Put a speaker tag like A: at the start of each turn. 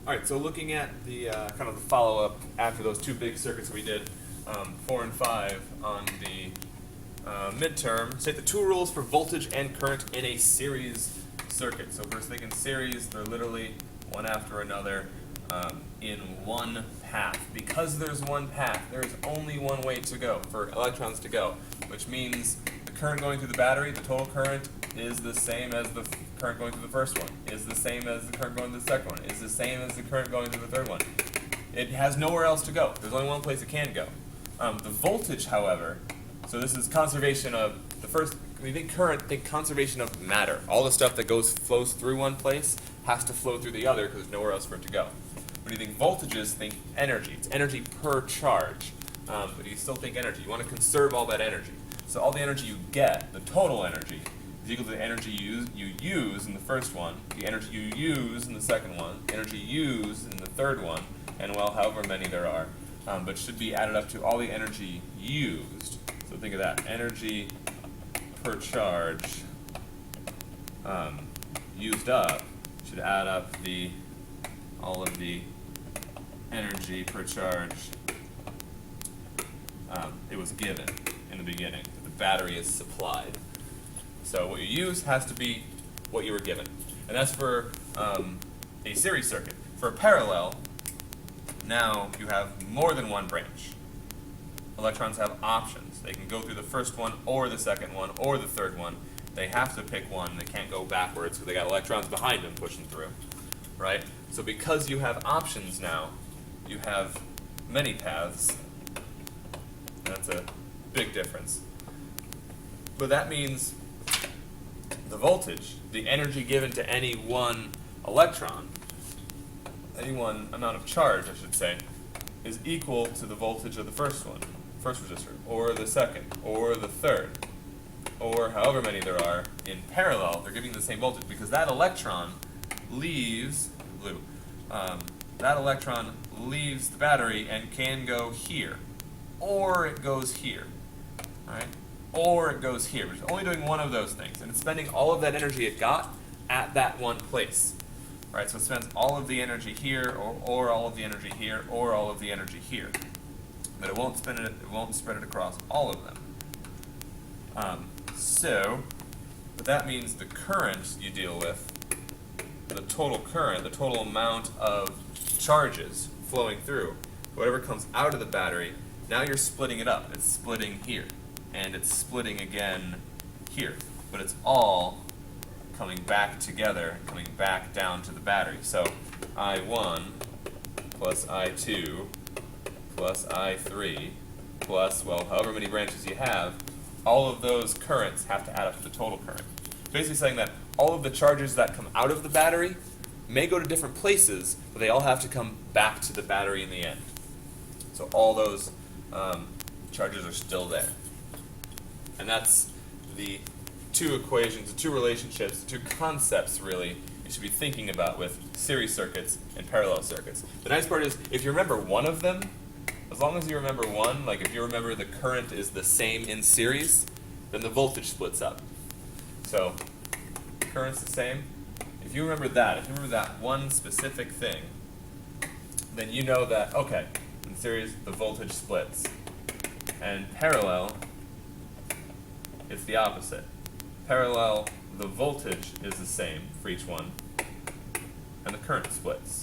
A: Alright, so looking at the kind of the follow-up after those two big circuits we did, 4 and 5 on the midterm, state the two rules for voltage and current in a series circuit. So first thing in series, they're literally one after another in one path. Because there's one path, there's only one way to go for electrons to go, which means the current going through the battery, the total current, is the same as the current going through the first one, is the same as the current going to the second one, is the same as the current going to the third one. It has nowhere else to go. There's only one place it can go. The voltage, however, so this is conservation of the first, when you think current, think conservation of matter. All the stuff that flows through one place has to flow through the other because there's nowhere else for it to go. When you think voltages, think energy. It's energy per charge. But you still think energy. You want to conserve all that energy. So all the energy you get, the total energy, is equal to the energy you use in the first one, the energy you use in the second one, energy used in the third one, and well, however many there are, but should be added up to all the energy used. So think of that, energy per charge used up should add up all of the energy per charge it was given in the beginning. The battery is supplied. So what you use has to be what you were given. And that's for a series circuit. For a parallel, now you have more than one branch. Electrons have options. They can go through the first one or the second one or the third one. They have to pick one. They can't go backwards because they got electrons behind them pushing through. Right? So because you have options now, you have many paths. That's a big difference. But that means the voltage, the energy given to any one electron, any one amount of charge, I should say, is equal to the voltage of the first resistor, or the second, or the third, or however many there are in parallel. They're giving the same voltage because that electron leaves that electron leaves the battery and can go here, or it goes here, right? Or it goes here. It's only doing one of those things, and it's spending all of that energy it got at that one place. Right? So it spends all of the energy here, or all of the energy here, or all of the energy here. But it won't spend it. It won't spread it across all of them. But that means the current you deal with, the total current, the total amount of charges flowing through, whatever comes out of the battery. Now you're splitting it up. It's splitting here. And it's splitting again here. But it's all coming back together, coming back down to the battery. So I1 plus I2 plus I3 plus, well, however many branches you have, all of those currents have to add up to the total current. Basically saying that all of the charges that come out of the battery may go to different places, but they all have to come back to the battery in the end. So all those charges are still there. And that's the two equations, the two relationships, the two concepts, really, you should be thinking about with series circuits and parallel circuits. The nice part is, if you remember one of them, as long as you remember one, like if you remember the current is the same in series, then the voltage splits up. So, current's the same. If you remember that one specific thing, then you know that, okay, in series, the voltage splits. And parallel, it's the opposite. Parallel, the voltage is the same for each one, and the current splits.